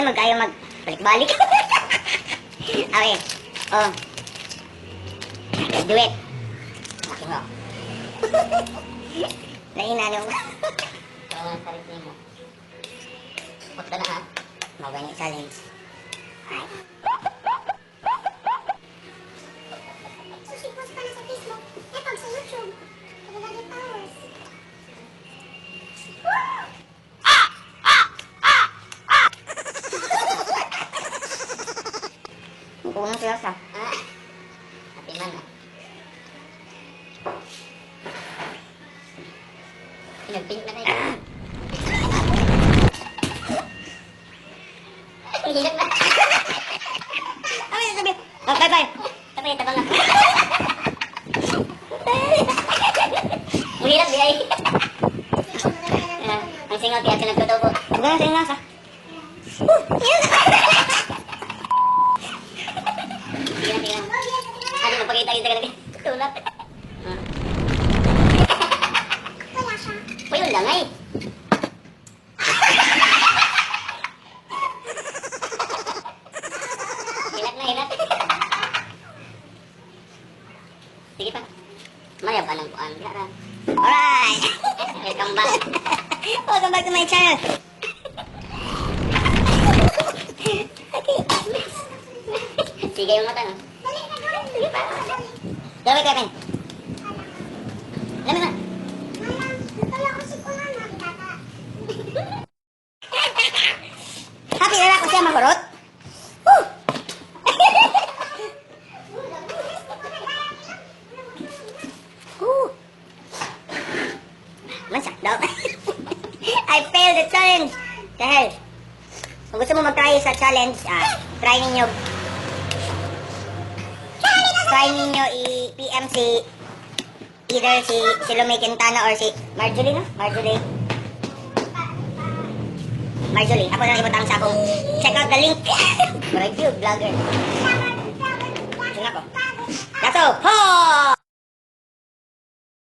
Ay, magkayo balik-balik. Okay. Oh. Let's do it. Okay mo. Nainano mo. Kaya nga sa rin mo. Punta na ha. Maganda challenge. Ay. Post pa na sa Facebook. Eh, pag sa YouTube. Kabagay powers. Kukuha sila sa. Ah. Happy man ha. Pinag-pink na kayo. Ang hirap na. Ay, sabi. Oh, bye-bye. Sabi, tabang na. Mahirap di ay. Ang singaw kaya pinagtutubo. Huwag na sila sa. Sige na. Ano, magpakita-kita ka na. Tulap. Wala siya. Uy, yun lang ay. Hilat na, hilat. Sige pa. Maya pa ng kuan. Alright. Welcome back. Welcome back to my channel. Sige yung mata no. Dali na doon. Sige pa. Gawin, Kevin. Alam mo na. Malam, kaya ko si Kunan nakitata. Happy na ako siya magurot. Woo! Woo! Masak daw. I failed the challenge. Dahil, kung gusto mo mag-try sa challenge, try ninyo i-PM si either si Lume Quintana or si Marjorie, no? Marjorie. Ako na ibutang sa akong check out the link. Review vlogger. Sino ako? Dato! Ho!